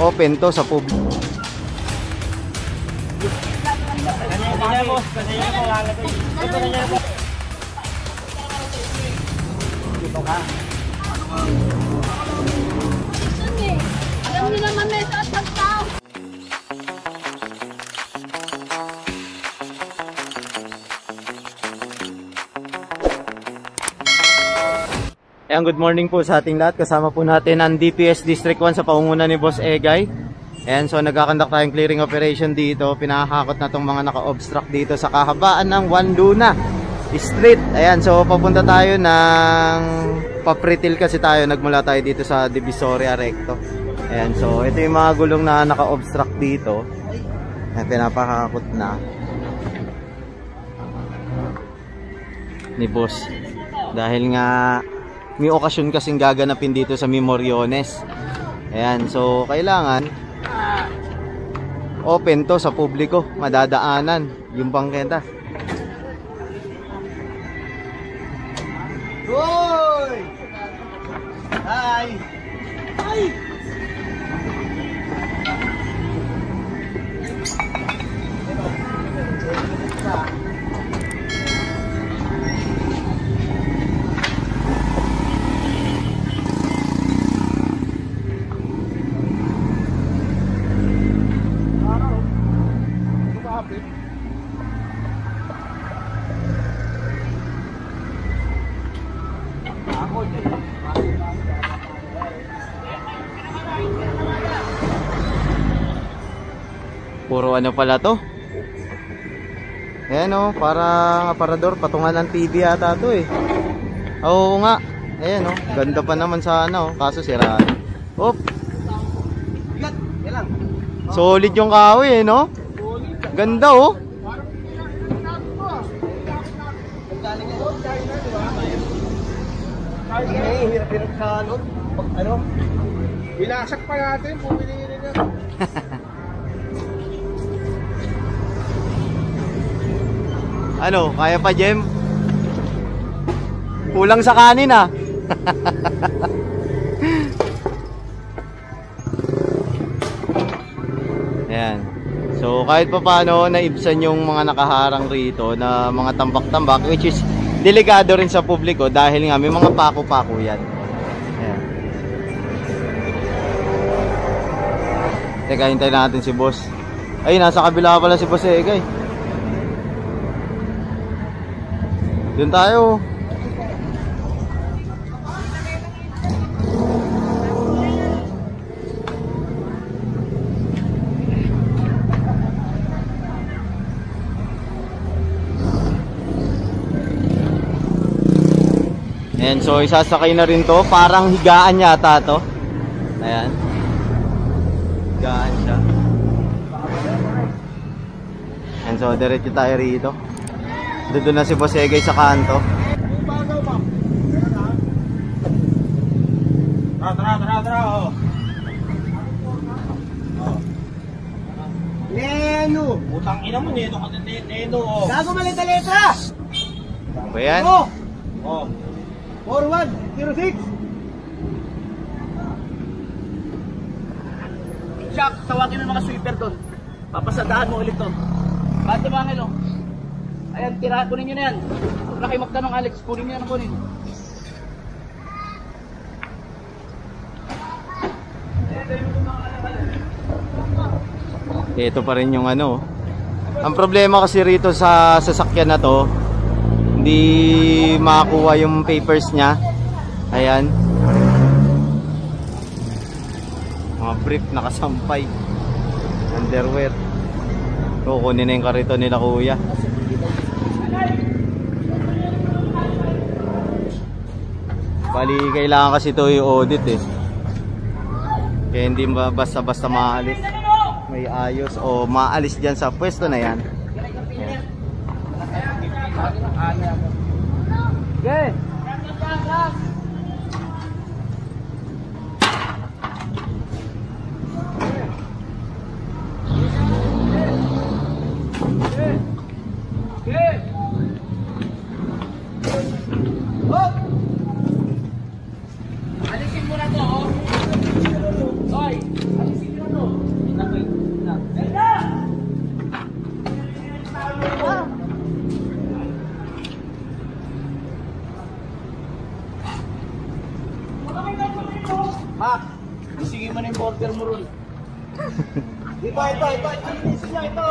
Open to sa publiko. Alam niyo naman may saat tao. Ayan, good morning po sa ating lahat. Kasama po natin ang DPS District 1 sa pangunguna ni Boss Egay. Ayan, so nagkakandak tayong clearing operation dito. Pinahakot na itong mga naka-obstruct dito sa kahabaan ng Juan Luna Street. Ayan, so papunta tayo ng Papritil kasi tayo. Nagmula tayo dito sa Divisoria Recto. Ayan, so ito yung mga gulong na naka-obstruct dito. Ayan, pinapahakot na ni Boss. Dahil nga may okasyon kasing gaganapin dito sa Memoriones. Ayan, so kailangan open to sa publiko, madadaanan yung bangketa. Hoy! Hi! Hi! Puro ano pala to? Ayan o, parang aparador, patungan ng TV ata to eh. Oo nga. Ayan o, ganda pa naman sa ano, kaso siraan. Op! Solid yung kahoy eh, no? Ganda o. Hirap sa ano? Binasak pa natin, bumili rin yan. Ano, kaya pa, Jem? Kulang sa kanin ah. Ayan. So kahit pa paano naibsan yung mga nakaharang rito na mga tambak-tambak, which is delikado rin sa publiko dahil nga may mga pako-pako yan. Ayan. Teka, hintayin natin si Boss. Ay, nasa kabila pala si Boss Egay. Doon tayo. Ayan, so isasakay na rin to. Parang higaan yata to. Ayan. Higaan siya. Ayan, so diretso tayo rito. Doon na si Boss Egay sa kanto. Tara. Neno! Utang ina mo, Neno ka na Neno. Gago malit na letra! Ba yan? Oh. 4106. Shaq, tawagin mo yung mga sweeper doon. Papasadaan mo ulit to. Bate ba, Angelo? Ayan, tira, kunin nyo na yan. Huwag na kayo magtanong, Alex. Kunin nyo na kunin. Ito pa rin yung ano. Ang problema kasi rito sa sasakyan na to, hindi makakuha yung papers niya. Ayan. Mga brief nakasampay. Underwear. Kukunin na yung karito nila kuya. Bali, kailangan kasi ito i-audit eh. Kaya hindi basta-basta maalis. May ayos o maalis dyan sa pwesto na yan. Okay. Alisin mo na to, oh. Hoy, alisin mo na to. order mo ron. Ito. Ilinisin niya ito.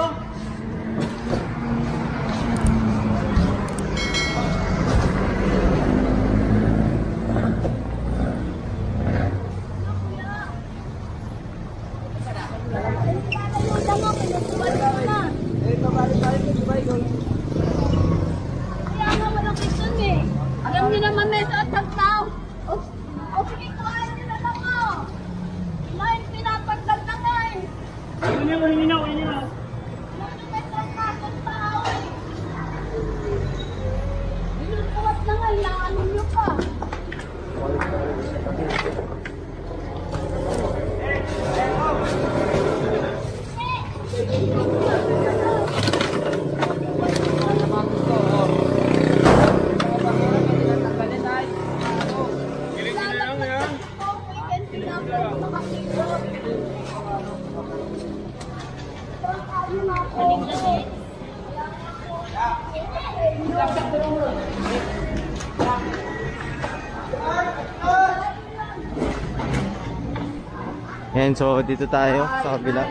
Kaya nga walang question eh. Alam niyo naman may saat ng tao. O sige, kuhain niyo na lang mo. May pinapagdag na nga eh. Ano may trangkaso ng tao eh. Binubuhat na nga, ilaano niyo pa. Ayan, so dito tayo sa kabila.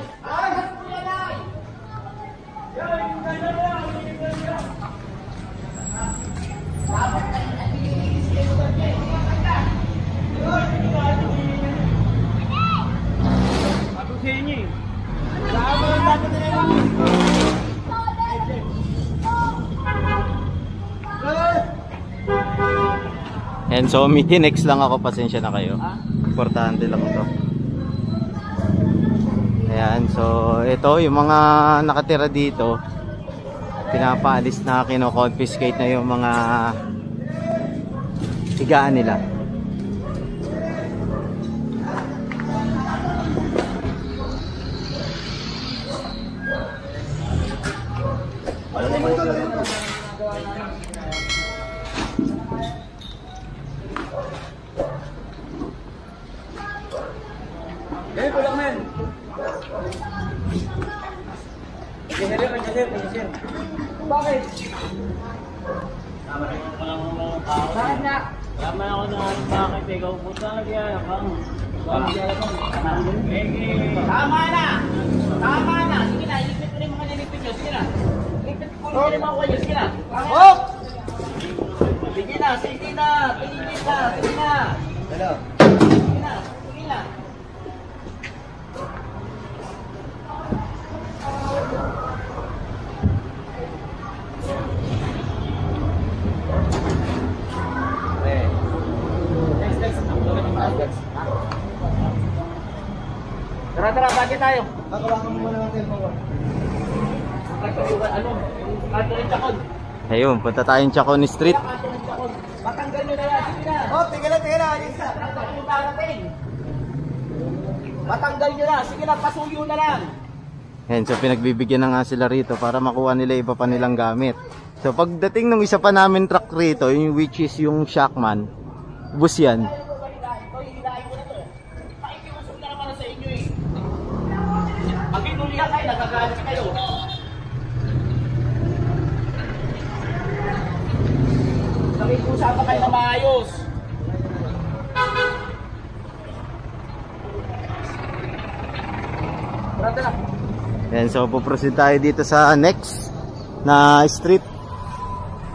And so next lang ako, pasensya na kayo. Importante lang ito. Ayan, so ito yung mga nakatira dito, pinapaalis na, kino-confiscate na yung mga higaan nila. Bakit? Bakit na? Tama ako na bakit ikaw po talaga kang Tama na! Tama na! Sige na, ilipit ko na yung mga nilipit nyo. Sige na. Ilipit ko na yung mga kuya. Sige na. Oh! Sige na, sige na. Pilipit na, sige na. Hello? Sige na, sige na. Tara, bakit tayo? Nakawakan mo muna natin po. Ano? Catherine Chacon. Ayun, punta tayong Chacon Street. Catherine Chacon. Matanggal nyo na yan. Sige na. Oh, tingnan lang. Matanggal nyo darating. Matanggal nyo na. Sige na, pasuyo na lang. Ayan, so pinagbibigyan na nga sila rito para makuha nila iba pa nilang gamit. So pagdating ng isa pa namin truck rito, yung which is yung Shackman, bus yan. Pag inulihan kayo, nagagalit kayo. Nakikusapan kayo na maayos. Tara. Ayan, so puproceed tayo dito sa next na street.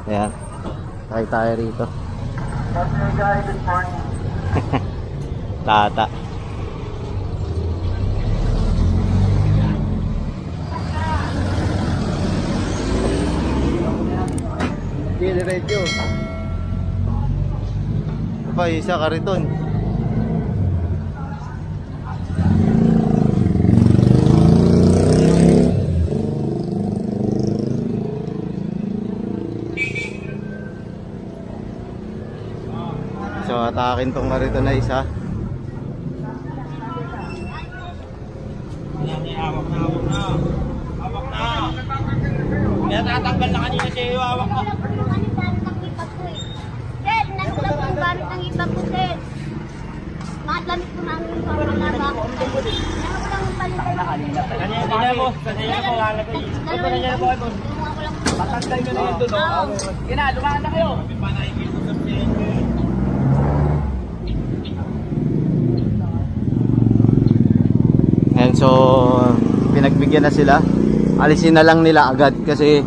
Ayan, tayo rito. Tata. Diretso. Pa, isa kariton. So atakin tong kariton na isa. hawak na. Kaya tatanggal na kanina siya yung hawak na. Sir, nagulap yung gamit ng iba po, sir. Mga gamit po namin yung pamalaga ko. Kanina po, lalagay. Kanina po, Matanggal nyo na yun doon. Kina, lumakan na kayo. so pinagbigyan na sila. Alisin na lang nila agad kasi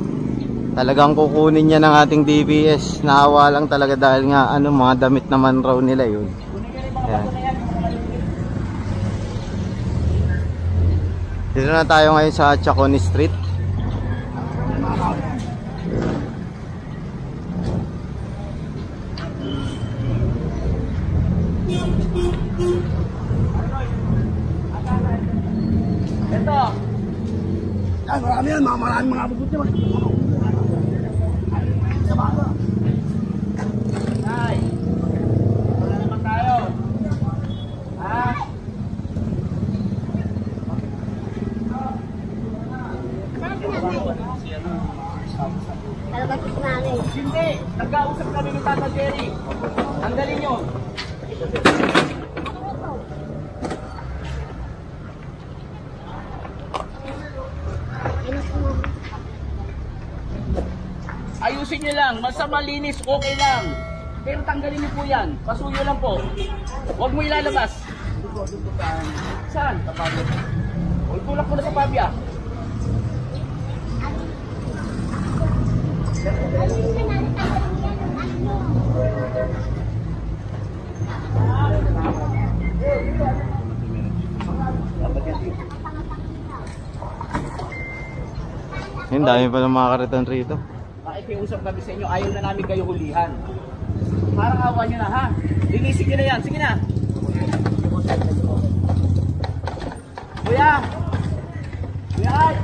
talagang kukunin niya ng ating DPS. Naawa lang talaga dahil nga ano, mga damit naman raw nila yun. Ayan. Dito na tayo ngayon sa Chaconi Street. Ito. Ay, marami yan. Maraming mga abot naman. Ay. Wala naman tayo. Ha? Talagang namin. Hindi. Nag-ausap kami ni Tata Jerry. Tanggalin nyo. Ayusin nyo lang. Basta malinis, okay lang. Pero tanggalin nyo po yan. Pasuyo lang po. Huwag mo ilalabas. Saan? O, itulak mo na sa pabya. Yung dami pa ng mga kariton rito. Makikiusap kami sa inyo, ayaw na namin kayo hulihan. Parang awa nyo na ha. Linisin nyo na yan, sige na. Kuya! Kuya Ay!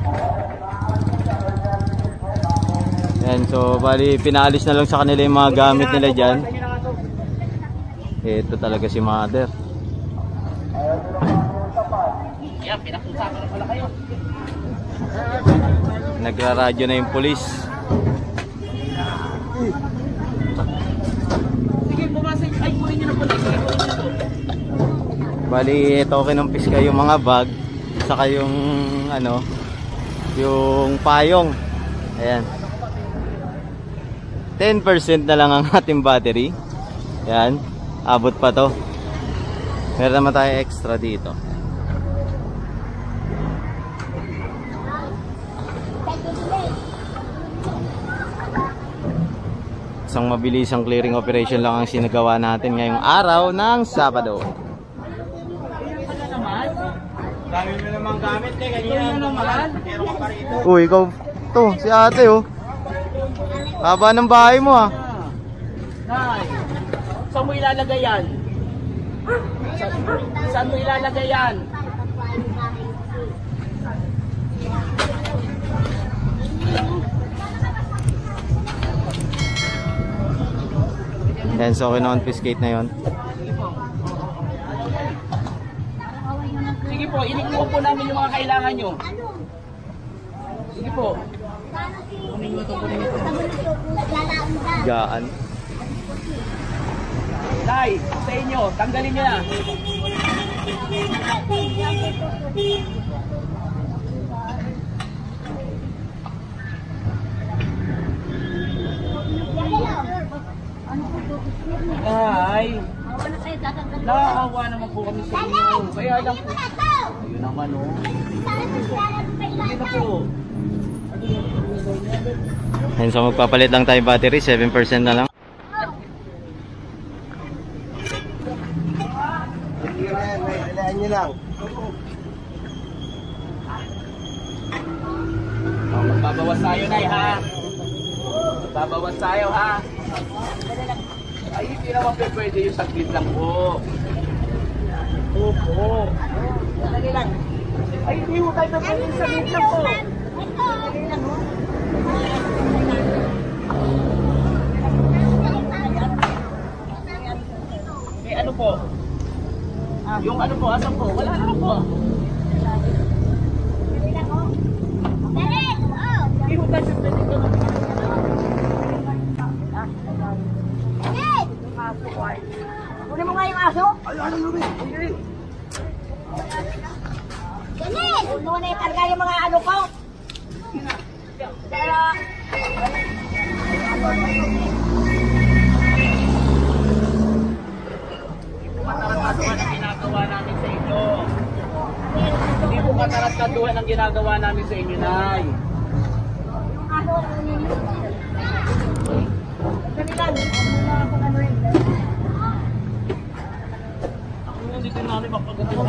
Yan, so bali pinaalis na lang sa kanila yung mga gamit nila dyan. Ito talaga si Mother. Yan, pinakusapan na pala kayo. Nagraradyo na yung pulis. Sige, bumasa. Ay, kunin nyo na pala. Bali, ito kinumpis kayo yung mga bag. Saka yung ano, yung payong. Ayan. 10% na lang ang ating battery. Ayan. Abot pa to. Meron naman tayo extra dito. Isang mabilisang clearing operation lang ang sinagawa natin ngayong araw ng Sabado. Dami mo namang gamit eh. Kanina naman. Meron ka pa rito. Uy, ikaw to, si ate oh. Haba ng bahay mo ah. Nay, saan mo ilalagay yan? Saan mo ilalagay yan? Yan, so kino-confiscate na yon. Sige po, inikuha po namin yung mga kailangan nyo. Sige po. Gaan. Nay, sa inyo, tanggalin nyo na. Ay, naawa naman po kami sa inyo. Kaya lang po. Ayun naman o. Sige na po. And so magpapalit lang tayo battery, 7% na lang. Ilaan nyo lang. Magbabawas tayo, Nay, ha? Magbabawas tayo, ha? Ay, hindi naman pwede yung saglit lang po. Opo. Dali lang. Ay, hindi mo tayo pwede yung saglit lang po. Dali lang, ho? Eh, ano po? Yung ano po, asan po? Wala na po. Hindi mo tayo pwede ito. Kunin mo nga yung aso. Ay, ano yun eh? Ganit! Huwag mo na ikarga yung mga ano ko. Kaya... Mataratasan ang ginagawa namin sa inyo. Hindi po katarantatuhan ang ginagawa namin sa inyo, Nay. Ako dito namin mapagkatuwa.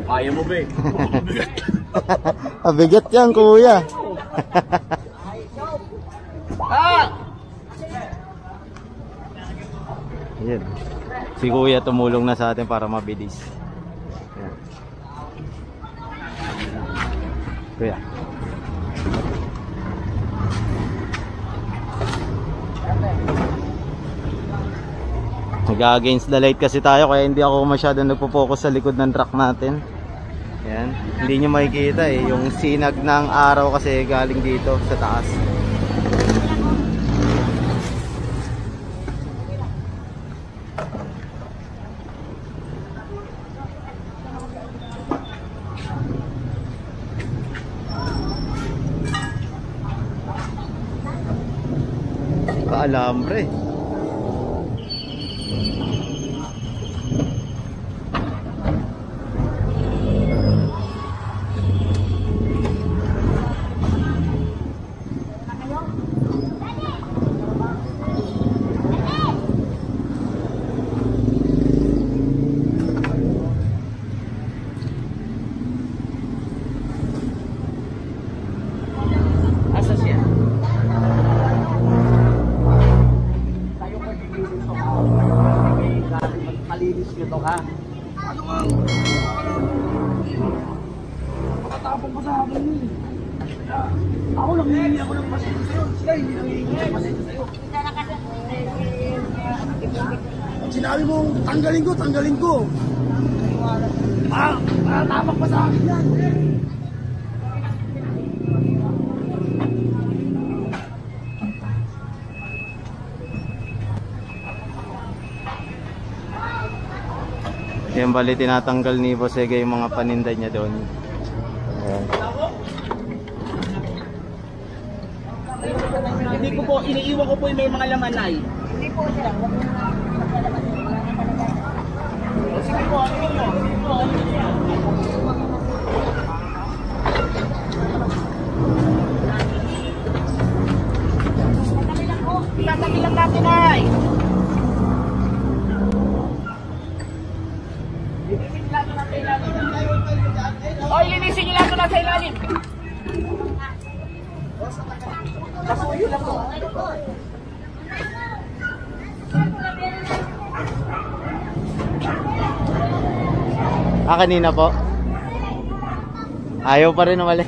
Kaya mo ba eh? Abigat yan, kuya. Yan. Si kuya tumulong na sa atin para mabilis. Yan. Kuya. Nag-against the light kasi tayo kaya hindi ako masyadong nagpo-focus sa likod ng truck natin. Yan. Hindi nyo makikita eh. Yung sinag ng araw kasi galing dito sa taas. Alambre. Malinis nyo to, ha? Ano nga? Makatapong pa sa akin eh. Ako lang hihingi ako ng pasensya sa'yo. Sila hindi lang hihingi ng pasensya sa'yo. Pag sinabi mo, tanggalin ko. Makatapong pa sa akin yan. Yan bali tinatanggal ni Boss Ege yung mga paninda niya doon. Ayan. Hindi ko po, iniiwan ko po yung may mga laman, Nay. Hindi po sila. Sige po, ano mo? Tatabi lang natin, Nay. Oy, linisin nyo lang ito nasa ilalim. Kasuyo lang po. Kanina po? Ayaw pa rin umalis.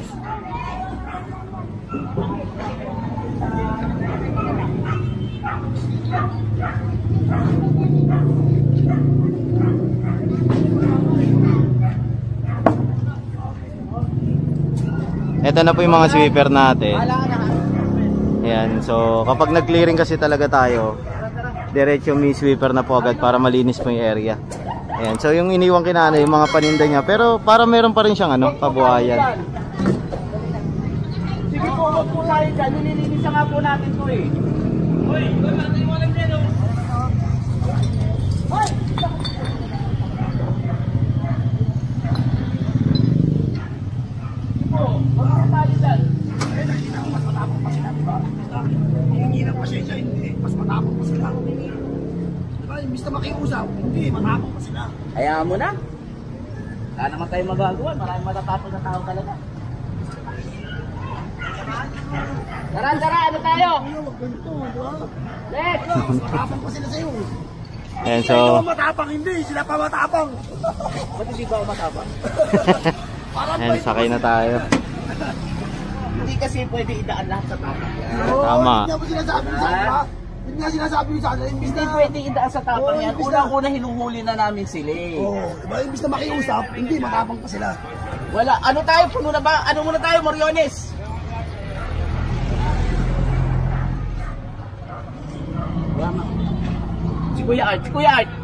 Ito na po yung mga sweeper natin. Ayan, so kapag nag-clearing kasi talaga tayo, diretso may sweeper na po agad para malinis po yung area. Ayan, so yung iniwang kinana, yung mga paninda niya, pero para meron pa rin siyang pabuhayan. Sige po, huwag po tayo dyan. Nililinis nga po natin to eh. Hoy, natin mo lang dyan oh. Hoy! Hihingi ng pasensya, hindi. Mas matapang pa sila. Diba, imbis na makiusap, hindi, matapang pa sila. Hayaan mo na. Wala naman tayo magagawa. Maraming matatapos na tao talaga. Tara, ano tayo? Let's go! Mas matapang pa sila sa'yo. Ayan, so... Hindi naman matapang, hindi. Sila pa matapang. Ba't hindi ba ako matapang? Ayan, sakay na tayo. Hindi kasi pwede idaan lahat sa tapang. Tama. Hindi nga sinasabi sa kanila. Hindi nga sinasabi sa kanila. Imbis Hindi na... pwede idaan sa tapang yan. imbis na- Unang-una hinuhuli na namin sila eh. Oo, diba, imbis na makiusap, hindi, matapang pa sila. Wala. Ano tayo? Puno na ba? Ano muna tayo, Moriones? Si Kuya Art, si Kuya Art.